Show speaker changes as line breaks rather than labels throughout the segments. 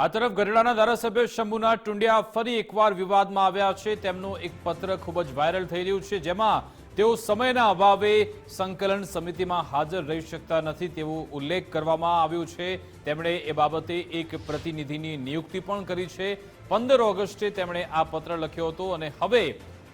આ તરફ ગઢડાના ધારાસભ્ય શંભુનાથ ટુંડિયા ફરી એકવાર વિવાદમાં આવ્યા છે। તેમનો એક પત્ર ખૂબ જ વાયરલ થઈ રહ્યું છે, જેમાં તેઓ સમયના અભાવે સંકલન સમિતિમાં હાજર રહી શકતા નથી તેવો ઉલ્લેખ કરવામાં આવ્યો છે। તેમણે એ બાબતે એક પ્રતિનિધિની નિયુક્તિ પણ કરી છે। 15 ઓગસ્ટે તેમણે આ પત્ર લખ્યો હતો અને હવે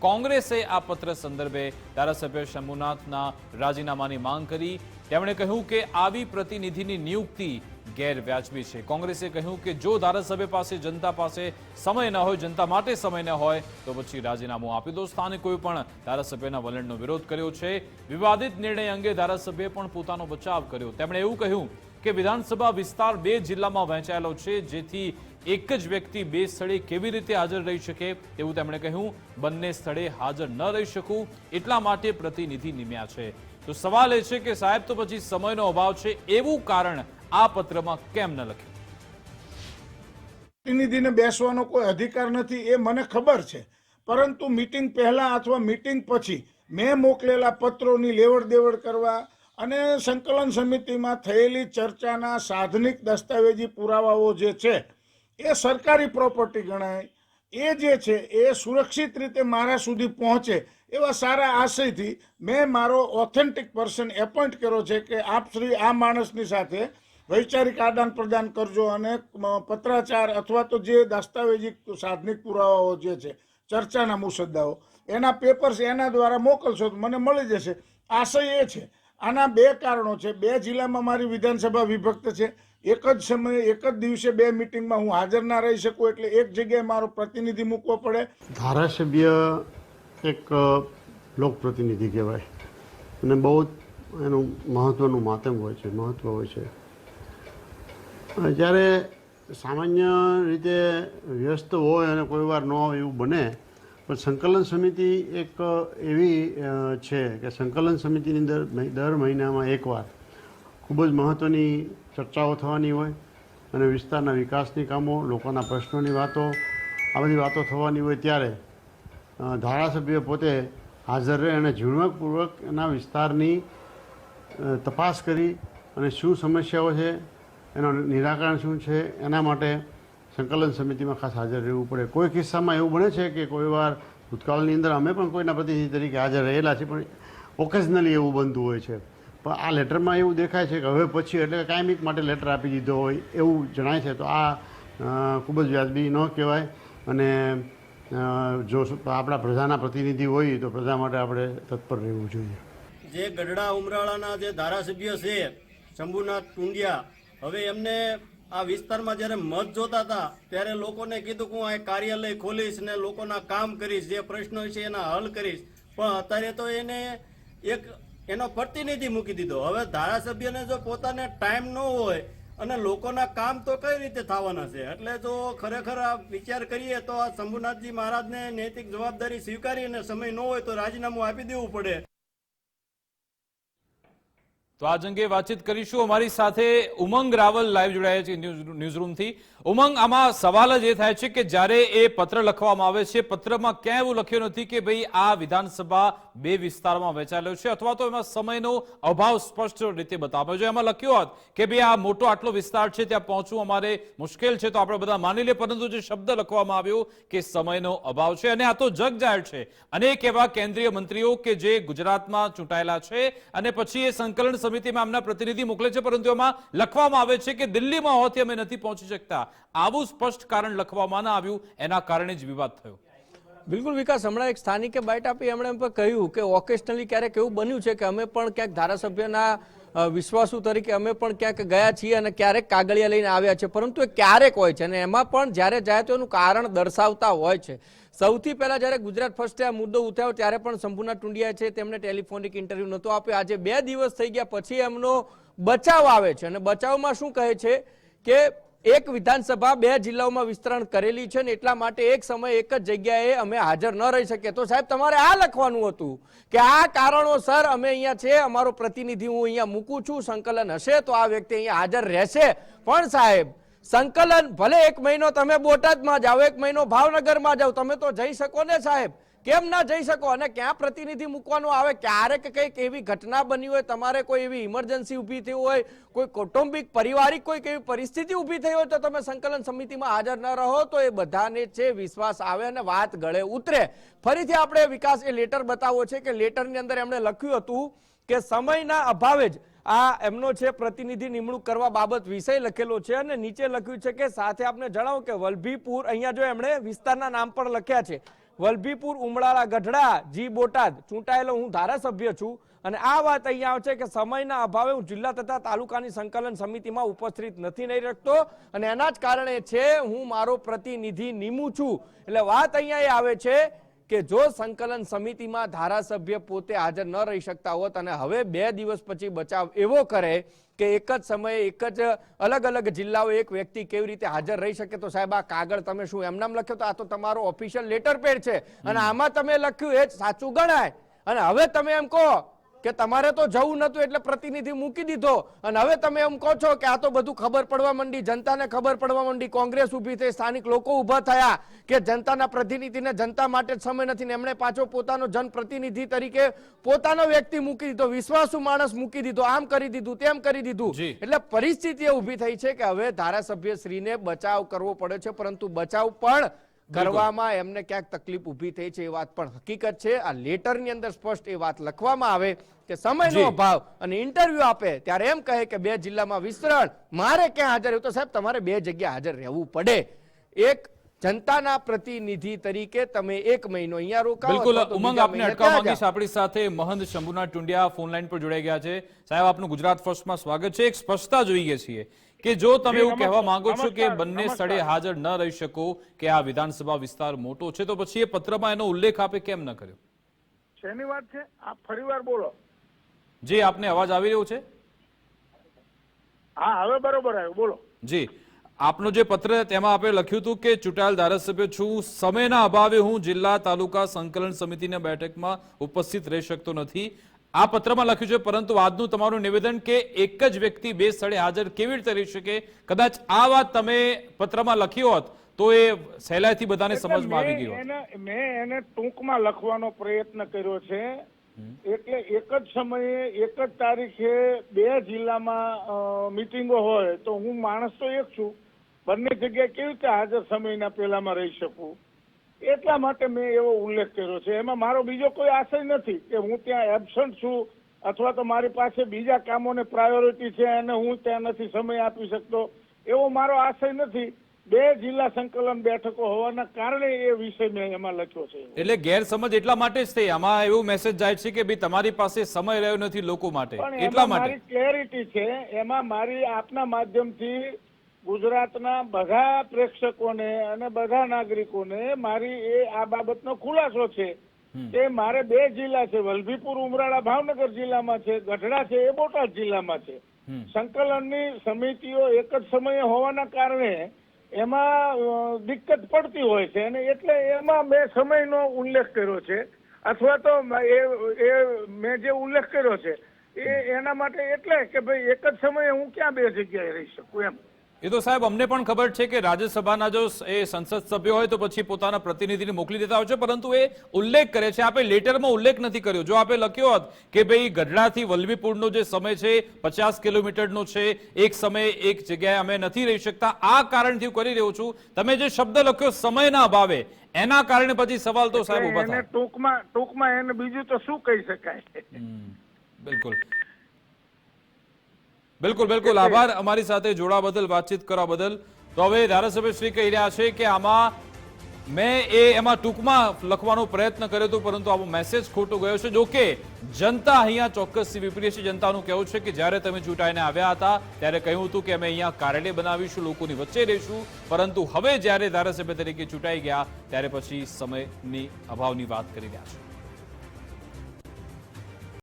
કોંગ્રેસે આ પત્ર સંદર્ભે ધારાસભ્ય શંભુનાથના રાજીનામાની માંગ કરી। તેમણે કહ્યું કે આવી પ્રતિનિધિની નિયુક્તિ ગેરવ્યાજબી છે। કોંગ્રેસે કહ્યું કે જો ધારાસભ્ય પાસે જનતા પાસે સમય ન હોય, જનતા માટે સમય ન હોય તો પછી રાજીનામું આપી દો। સ્થાનિકોએ પણ ધારાસભ્યના વલણનો વિરોધ કર્યો છે। વિવાદિત નિર્ણય અંગે ધારાસભ્યએ પણ પોતાનો બચાવ કર્યો। તેમણે એવું કહ્યું કે વિધાનસભા વિસ્તાર 2 જિલ્લામાં વહેંચાયેલો છે, જેથી એક જ વ્યક્તિ 2 સ્થળે કેવી રીતે હાજર રહી શકે તેવું તેમણે કહ્યું। બંને સ્થળે હાજર ન રહી શકું એટલા માટે પ્રતિનિધિ નિમ્યા છે। તો સવાલ એ છે કે સાહેબ તો પછી સમયનો અભાવ છે એવું કારણ આ પત્રમાં કેમ ન લખ્યું?
પ્રતિનિધિને બેસવાનો કોઈ અધિકાર નથી એ મને ખબર છે, પરંતુ મીટિંગ પહેલા અથવા મીટિંગ પછી મેં મોકલેલા પત્રોની લેવડ દેવડ કરવા અને સંકલન સમિતિમાં થયેલી ચર્ચાના સાધનિક દસ્તાવેજી પુરાવાઓ જે છે એ સરકારી પ્રોપર્ટી ગણાય, એ જે છે એ સુરક્ષિત રીતે મારા સુધી પહોંચે એવા સારા આશયથી મેં મારો ઓથેન્ટિક પર્સન એપોઇન્ટ કર્યો છે કે આપ શ્રી આ માણસની સાથે વૈચારિક આદાન પ્રદાન કરજો અને પત્રાચાર અથવા તો જે દસ્તાવેજી સાધનિક પુરાવાઓ જે છે ચર્ચાના મુસદ્દાઓ એના પેપર્સ એના દ્વારા મોકલશો તો મને મળી જશે। આશય એ છે। આના 2 કારણો છે। 2 જિલ્લામાં મારી વિધાનસભા વિભક્ત છે। એક જ સમયે એક જ દિવસે 2 મિટિંગમાં હું હાજર ના રહી શકું, એટલે એક જગ્યાએ મારો પ્રતિનિધિ મૂકવો પડે।
ધારાસભ્ય એક લોકપ્રતિનિધિ કહેવાય અને બહુ એનું મહત્ત્વનું માધ્યમ હોય છે, મહત્ત્વ હોય છે। જ્યારે સામાન્ય રીતે વ્યસ્ત હોય અને કોઈ વાર ન હોય એવું બને, પણ સંકલન સમિતિ એક એવી છે કે સંકલન સમિતિની અંદર દર મહિનામાં એકવાર ખૂબ જ મહત્ત્વની ચર્ચાઓ થવાની હોય અને વિસ્તારના વિકાસની કામો, લોકોના પ્રશ્નોની વાતો, આ બધી વાતો થવાની હોય ત્યારે ધારાસભ્ય પોતે હાજર રહે અને ઝીણવટપૂર્વક એના વિસ્તારની તપાસ કરી અને શું સમસ્યાઓ છે, એનું નિરાકરણ શું છે, એના માટે સંકલન સમિતિમાં ખાસ હાજર રહેવું પડે। કોઈ કિસ્સામાં એવું બને છે કે કોઈ વાર ભૂતકાળની અંદર અમે પણ કોઈના પ્રતિનિધિ તરીકે હાજર રહેલા છે, પણ ઓકેઝનલી એવું બનતું હોય છે। પણ આ લેટરમાં એવું દેખાય છે કે હવે પછી એટલે કાયમિક માટે લેટર આપી દીધો હોય એવું જણાય છે। તો આ ખૂબ જ વ્યાજબી ન કહેવાય અને જો આપણા પ્રજાના પ્રતિનિધિ હોય તો પ્રજા માટે આપણે તત્પર રહેવું જોઈએ।
જે ગઢડા ઉમરાળાના જે ધારાસભ્ય છે શંભુનાથ ટુંડિયા, હવે એમને આ વિસ્તારમાં જ્યારે મત જોતા હતા ત્યારે લોકોને કીધું કે હું આ કાર્યાલય ખોલીશ ને લોકોના કામ કરીશ, જે પ્રશ્નો છે એના હલ કરીશ, પણ અત્યારે તો એને એક એનો પ્રતિનિધિ મૂકી દીધો। હવે ધારાસભ્યને જો પોતાને ટાઈમ ન હોય અને લોકોના કામ તો કઈ રીતે થવાના છે? એટલે જો ખરેખર આ વિચાર કરીએ તો આ શંભુનાથજી મહારાજને નૈતિક જવાબદારી સ્વીકારી અને સમય ન હોય તો રાજીનામું આપી દેવું પડે।
તો આજ અંગે વાતચીત કરીશું। અમારી સાથે ઉમંગ રાવલ લાઈવ જોડાયા છે ન્યૂઝરૂમથી। ઉમંગ, આમાં સવાલ જ એ થાય છે કે જ્યારે એ પત્ર લખવામાં આવે છે, પત્રમાં ક્યાં એવું લખ્યું નથી કે ભાઈ આ વિધાનસભા 2 વિસ્તારમાં વહેંચાયેલો છે અથવા તો એમાં સમયનો અભાવ સ્પષ્ટ રીતે બતાવ્યો છે। એમાં લખ્યું હોત કે ભાઈ આ મોટો આટલો વિસ્તાર છે, ત્યાં પહોંચવું અમારે મુશ્કેલ છે તો આપણે બધા માની લે, પરંતુ જે શબ્દ લખવામાં આવ્યો કે સમયનો અભાવ છે, અને આ તો જગ જાહેર છે। અનેક એવા કેન્દ્રીય મંત્રીઓ કે જે ગુજરાતમાં ચૂંટાયેલા છે અને પછી એ સંકલન સમિતિમાં એમના પ્રતિનિધિ મોકલે છે, પરંતુ એમાં લખવામાં આવે છે કે દિલ્હીમાં હોવાથી અમે નથી પહોંચી શકતા। આવું સ્પષ્ટ કારણ લખવામાં ન આવ્યું, એના કારણે જ વિવાદ થયો।
બિલકુલ વિકાસ, હમણાં એક સ્થાનિકે બાઇટ આપી, એમણે એમ પણ કહ્યું કે ઓકેશનલી ક્યારેક એવું બન્યું છે કે અમે પણ ક્યાંક ધારાસભ્યના વિશ્વાસુ તરીકે અમે પણ ક્યાંક ગયા છીએ અને ક્યારેક કાગળિયા લઈને આવ્યા છે, પરંતુ એ ક્યારેક હોય છે અને એમાં પણ જ્યારે જાય તો એનું કારણ દર્શાવતા હોય છે। સૌથી પહેલા જ્યારે ગુજરાત ફર્સ્ટે આ મુદ્દો ઉઠાવ્યો ત્યારે પણ શંભુનાથ ટુંડિયા છે તેમણે ટેલિફોનિક ઇન્ટરવ્યુ નહોતો આપ્યો। આજે 2 દિવસ થઈ ગયા પછી એમનો બચાવ આવે છે અને બચાવમાં શું કહે છે કે એક વિધાનસભા 2 જિલ્લાઓમાં વિસ્તરણ કરેલી છે ને એટલા માટે એક સમય એક જ જગ્યાએ અમે હાજર ન રહી શકીએ। તો સાહેબ તમારે આ લખવાનું હતું કે આ કારણોસર અમે અહીંયા છે, અમારો પ્રતિનિધિ હું અહીંયા મૂકું છું, સંકલન હશે તો આ વ્યક્તિ અહીંયા હાજર રહેશે। પણ સાહેબ સંકલન ભલે 1 મહિનો તમે બોટાદમાં જાઓ, 1 મહિનો ભાવનગરમાં જાઓ, તમે તો જઈ શકો ને સાહેબ। કેમ ના જઈ શકો અને ક્યાં પ્રતિનિધિ મૂકવાનું આવે? ક્યારેક કંઈક એવી ઘટના બની હોય, તમારે કોઈ એવી ઇમરજન્સી ઊભી થઈ હોય, કોઈ કૌટુંબિક પારિવારિક કોઈક એવી પરિસ્થિતિ ઊભી થઈ હોય તો તમે સંકલન સમિતિમાં હાજર ન રહો તો એ બધાને છે વિશ્વાસ આવે અને વાત ગળે ઉતરે. ફરીથી આપણે વિકાસ એ લેટર બતાવો છે કે લેટરની અંદર એમણે લખ્યું હતું કે સમયના અભાવે જ આ એમનો છે પ્રતિનિધિ નિમણૂક કરવા બાબત વિષય લખેલો છે અને નીચે લખ્યું છે કે સાથે આપને જણાવો કે વલભીપુર, અહીંયા જો એમણે વિસ્તારના નામ પણ લખ્યા છે, વલભીપુર, ઉમરાળા, ગઢડા, જી બોટાદ, ચૂંટાયેલો હું ધારાસભ્ય છું અને આ વાત અહીંયા આવે છે કે સમયના અભાવે હું જિલ્લા તથા તાલુકાની સંકલન સમિતિમાં ઉપસ્થિત નથી રહી શકતો અને એના જ કારણે છે હું મારો પ્રતિનિધિ નીમું છું. એટલે વાત અહીંયા એ આવે છે કે જો સંકલન સમિતિમાં ધારાસભ્ય પોતે હાજર ન રહી શકતા હોત અને હવે 2 દિવસ પછી બચાવ એવો કરે કે એક જ સમયે એક જ અલગ અલગ જિલ્લાઓ એક વ્યક્તિ કેવી રીતે હાજર રહી શકે, તો સાહેબ આ કાગળ તમે શું એમનામ લખ્યો? તો આ તો તમારો ઓફિશિયલ લેટર પેડ છે અને આમાં તમે લખ્યું એ જ સાચું ગણાય. અને હવે તમે એમ કહો કે તમારે તો જવું નતું એટલે પ્રતિનિધિ મૂકી દીધો અને હવે તમે એમ કહો છો કે આ તો બધું ખબર પડવા માંડી, જનતાને ખબર પડવા માંડી, કોંગ્રેસ ઊભી થઈ, સ્થાનિક લોકો ઊભા થયા કે જનતાના પ્રતિનિધિને જનતા માટે જ સમય નથી ને એમણે પાછો પોતાનો જનપ્રતિનિધિ તરીકે પોતાનો વ્યક્તિ મૂકી દીધો, વિશ્વાસુ માણસ મૂકી દીધો, આમ કરી દીધું, તેમ કરી દીધું. એટલે પરિસ્થિતિ ઊભી થઈ છે કે હવે ધારાસભ્ય શ્રીને બચાવ કરવો પડે છે, પરંતુ બચાવ પણ કરવામાં એમને ક્યાંક તકલીફ ઊભી થઈ છે એ વાત પણ હકીકત છે. આ લેટરની અંદર સ્પષ્ટ એ વાત લખવામાં આવે કે સમયનો અભાવ અને ઇન્ટરવ્યુ આપે ત્યારે એમ કહે કે 2 જિલ્લામાં વિસ્તરણ, મારે ક્યાં હાજર રહેવું? તો સાહેબ તમારે 2 જગ્યા હાજર રહેવું પડે. એક જનતાના પ્રતિનિધિ તરીકે તમે 1 મહિનો અહીંયા રોકાઓ.
બિલકુલ ઉમંગ, આપને અટકાવવા માંગીશ. આપણી સાથે મહંત શંભુનાથ ટુંડિયા ફોન લાઈન પર જોડાઈ ગયા છે. સાહેબ આપનું ગુજરાત ફર્સ્ટમાં સ્વાગત છે. એક સ્પષ્ટતા જોઈએ છીએ કે જો તમે એવું કહેવા માંગો છો કે બંને સ્થળે હાજર ન રહી શકો કે આ વિધાનસભા વિસ્તાર મોટો છે તો પછી એ પત્રમાં એનો ઉલ્લેખ આપે કેમ ન કર્યો?
શેની વાત છે? આપ ફરીવાર બોલો.
જી, આપને અવાજ આવી રહ્યો છે?
હા, હવે બરોબર આવ્યો, બોલો.
જી, આપનો જે પત્ર તેમાં આપણે લખ્યું હતું કે ચૂંટાયેલ ધારાસભ્ય છું, સમયના અભાવે હું જિલ્લા તાલુકા સંકલન સમિતિની બેઠકમાં ઉપસ્થિત રહી શકતો નથી. આ પત્રમાં લખ્યું છે, પરંતુ આજનું તમારું નિવેદન કે એક જ વ્યક્તિ 2 સ્થળે હાજર કેવી રીતે રહી શકે, કદાચ આ વાત તમે પત્રમાં લખી હોત તો એ સહેલાઈથી બધાને સમજમાં આવી ગઈ હોત.
મેં એને ટૂંકમાં લખવાનો પ્રયત્ન કર્યો છે એટલે એક જ સમયે એક જ તારીખે 2 જિલ્લામાં મિટિંગો હોય તો હું માણસ તો એક છું, બંને જગ્યાએ કેવી રીતે હાજર સમયના પહેલામાં રહી શકું એટલા માટે મેં એવો ઉલ્લેખ કર્યો છે. એમાં મારો બીજો કોઈ આશય નથી કે હું ત્યાં એબસન્ટ છું અથવા તો મારી પાસે બીજા કામોને પ્રાયોરિટી છે અને હું ત્યાં નથી સમય આપી શકતો, એવો મારો આશય નથી. 2 જિલ્લા સંકલન બેઠકો હોવાના કારણે એ વિષય મેં એમાં લખ્યો છે.
એટલે ગેરસમજ એટલા માટે જ થઈ, આમાં એવું મેસેજ જાય છે કે ભાઈ તમારી પાસે સમય રહ્યો નથી લોકો માટે, એટલા માટે.
મારી ક્લેરિટી છે એમાં, મારી આપના માધ્યમથી ગુજરાતના બધા પ્રેક્ષકોને અને બધા નાગરિકોને મારી એ આ બાબતનો ખુલાસો છે કે મારે 2 જિલ્લા છે, વલભીપુર, ઉમરાળા ભાવનગર જિલ્લામાં છે, ગઢડા છે એ બોટાદ જિલ્લામાં છે. સંકલનની સમિતિઓ એક જ સમયે હોવાના કારણે એમાં દિક્કત પડતી હોય છે અને એટલે એમાં મેં સમયનો ઉલ્લેખ કર્યો છે અથવા તો એ મેં જે ઉલ્લેખ કર્યો છે એના માટે એટલે કે ભાઈ એક જ સમયે હું ક્યાં 2 જગ્યાએ રહી શકું એમ.
એ તો સાહેબ અમને પણ ખબર છે કે રાજ્યસભાના જો એ સંસદ સભ્ય હોય તો પછી પોતાના પ્રતિનિધિને મોકલી દેતા હોય છે, પરંતુ એ ઉલ્લેખ કરે છે, આપણે લેટરમાં ઉલ્લેખ નથી કર્યો. જો આપણે લખ્યો હોત કે ભાઈ ગઢડાથી વલભીપુરનો જે સમય છે 50 કિલોમીટરનો છે, એક સમયે એક જગ્યાએ અમે નથી રહી શકતા, આ કારણથી હું કરી રહ્યો છું, તમે જે શબ્દ લખ્યો સમયના અભાવે, એના કારણે પછી સવાલ તો સાહેબ ઉભા થાય.
ટૂંકમાં એને બીજું તો શું કહી શકાય.
બિલકુલ બિલકુલ બિલકુલ, આભાર અમારી સાથે જોડાવા બદલ, વાતચીત કરવા બદલ. તો હવે ધારાસભ્ય શ્રી કહી રહ્યા છે કે આમાં મેં એમાં ટૂંકમાં લખવાનો પ્રયત્ન કર્યો હતો પરંતુ આવો મેસેજ ખોટો ગયો છે. જો કે જનતા અહીંયા ચોક્કસથી વિપરીત છે. જનતાનું કહેવું છે કે જ્યારે તમે ચૂંટાઈને આવ્યા હતા ત્યારે કહ્યું હતું કે અમે અહીંયા કાર્યાલય બનાવીશું, લોકોની વચ્ચે રહીશું, પરંતુ હવે જ્યારે ધારાસભ્ય તરીકે ચૂંટાઈ ગયા ત્યારે પછી સમયની અભાવની વાત કરી રહ્યા છે.